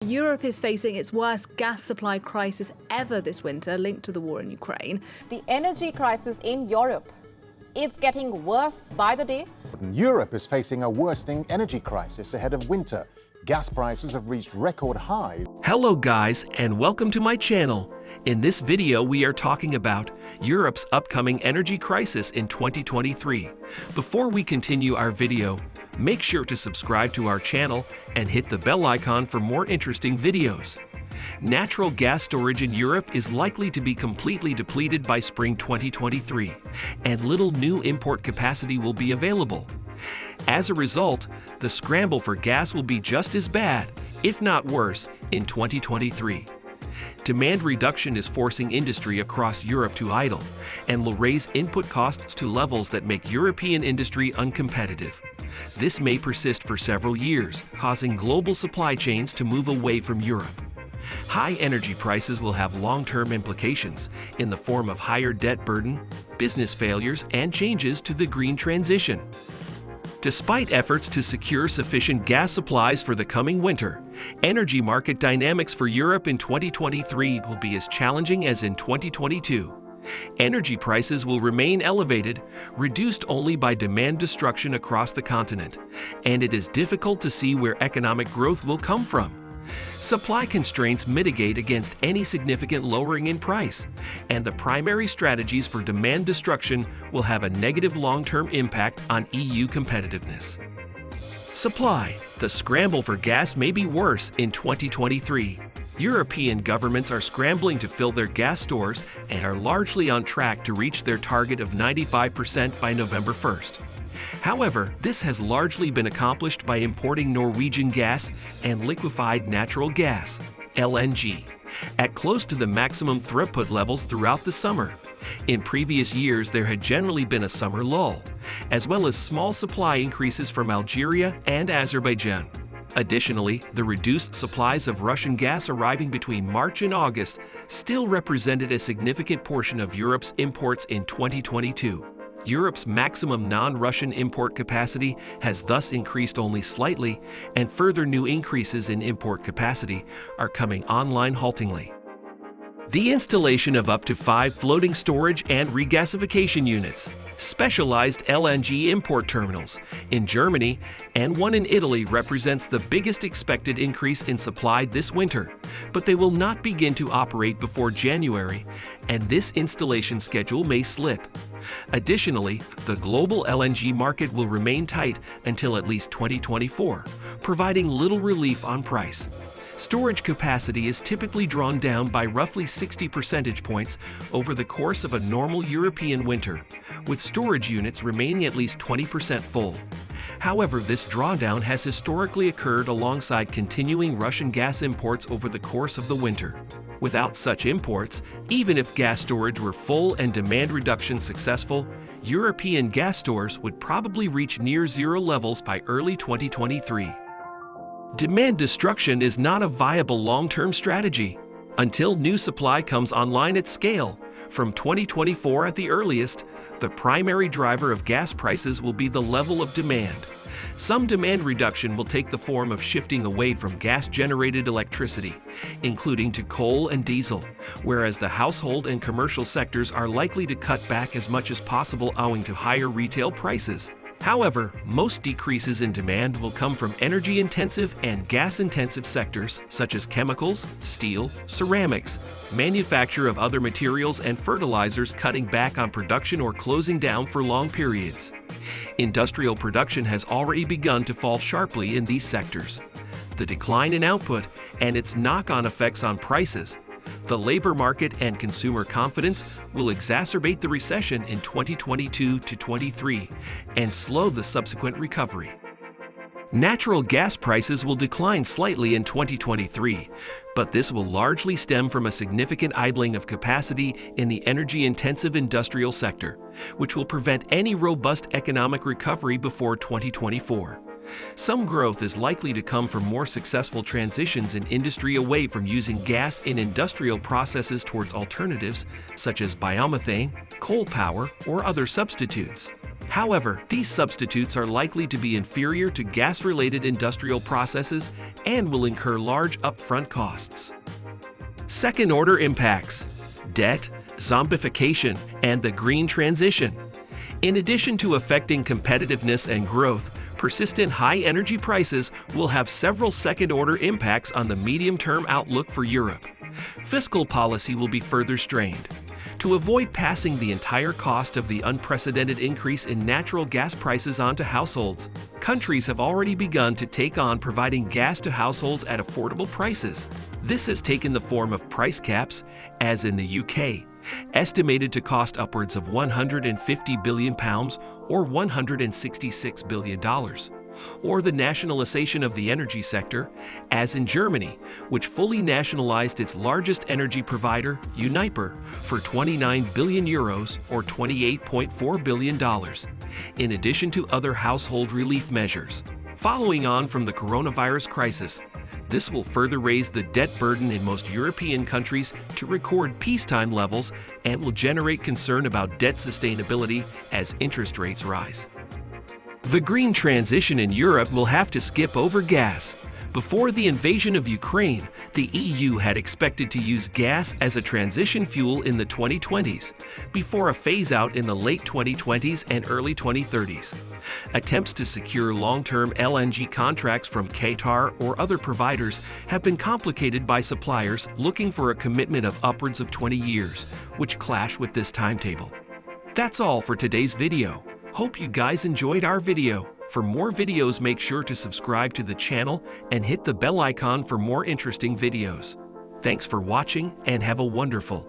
Europe is facing its worst gas supply crisis ever this winter, linked to the war in Ukraine. The energy crisis in Europe, it's getting worse by the day. Europe is facing a worsening energy crisis ahead of winter. Gas prices have reached record highs. Hello guys, and welcome to my channel. In this video, we are talking about Europe's upcoming energy crisis in 2023. Before we continue our video, make sure to subscribe to our channel and hit the bell icon for more interesting videos. Natural gas storage in Europe is likely to be completely depleted by spring 2023, and little new import capacity will be available. As a result, the scramble for gas will be just as bad, if not worse, in 2023. Demand reduction is forcing industry across Europe to idle and will raise input costs to levels that make European industry uncompetitive. This may persist for several years, causing global supply chains to move away from Europe. High energy prices will have long-term implications in the form of higher debt burden, business failures, and changes to the green transition. Despite efforts to secure sufficient gas supplies for the coming winter, energy market dynamics for Europe in 2023 will be as challenging as in 2022. Energy prices will remain elevated, reduced only by demand destruction across the continent, and it is difficult to see where economic growth will come from. Supply constraints mitigate against any significant lowering in price, and the primary strategies for demand destruction will have a negative long-term impact on EU competitiveness. Supply. The scramble for gas may be worse in 2023. European governments are scrambling to fill their gas stores and are largely on track to reach their target of 95% by November 1st. However, this has largely been accomplished by importing Norwegian gas and liquefied natural gas, LNG, at close to the maximum throughput levels throughout the summer. In previous years, there had generally been a summer lull, as well as small supply increases from Algeria and Azerbaijan. Additionally, the reduced supplies of Russian gas arriving between March and August still represented a significant portion of Europe's imports in 2022. Europe's maximum non-Russian import capacity has thus increased only slightly, and further new increases in import capacity are coming online haltingly. The installation of up to 5 floating storage and regasification units, specialized LNG import terminals in Germany and one in Italy represents the biggest expected increase in supply this winter, but they will not begin to operate before January, and this installation schedule may slip. Additionally, the global LNG market will remain tight until at least 2024, providing little relief on price. Storage capacity is typically drawn down by roughly 60 percentage points over the course of a normal European winter, with storage units remaining at least 20% full. However, this drawdown has historically occurred alongside continuing Russian gas imports over the course of the winter. Without such imports, even if gas storage were full and demand reduction successful, European gas stores would probably reach near zero levels by early 2023. Demand destruction is not a viable long-term strategy until new supply comes online at scale. From 2024 at the earliest, the primary driver of gas prices will be the level of demand. Some demand reduction will take the form of shifting away from gas-generated electricity, including to coal and diesel, whereas the household and commercial sectors are likely to cut back as much as possible owing to higher retail prices. However, most decreases in demand will come from energy-intensive and gas-intensive sectors such as chemicals, steel, ceramics, manufacture of other materials, and fertilizers cutting back on production or closing down for long periods. Industrial production has already begun to fall sharply in these sectors. The decline in output and its knock-on effects on prices, the labor market, and consumer confidence will exacerbate the recession in 2022 to 23 and slow the subsequent recovery. Natural gas prices will decline slightly in 2023, but this will largely stem from a significant idling of capacity in the energy-intensive industrial sector, which will prevent any robust economic recovery before 2024. Some growth is likely to come from more successful transitions in industry away from using gas in industrial processes towards alternatives such as biomethane, coal power, or other substitutes. However, these substitutes are likely to be inferior to gas-related industrial processes and will incur large upfront costs. Second-order impacts: debt, zombification, and the green transition. In addition to affecting competitiveness and growth, persistent high energy prices will have several second-order impacts on the medium-term outlook for Europe. Fiscal policy will be further strained. To avoid passing the entire cost of the unprecedented increase in natural gas prices onto households, countries have already begun to take on providing gas to households at affordable prices. This has taken the form of price caps, as in the UK, estimated to cost upwards of £150 billion or $166 billion, or the nationalization of the energy sector, as in Germany, which fully nationalized its largest energy provider, Uniper, for €29 billion or $28.4 billion, in addition to other household relief measures. Following on from the coronavirus crisis, this will further raise the debt burden in most European countries to record peacetime levels and will generate concern about debt sustainability as interest rates rise. The green transition in Europe will have to skip over gas. Before the invasion of Ukraine, the EU had expected to use gas as a transition fuel in the 2020s, before a phase-out in the late 2020s and early 2030s. Attempts to secure long-term LNG contracts from Qatar or other providers have been complicated by suppliers looking for a commitment of upwards of 20 years, which clash with this timetable. That's all for today's video. Hope you guys enjoyed our video. For more videos, make sure to subscribe to the channel and hit the bell icon for more interesting videos. Thanks for watching and have a wonderful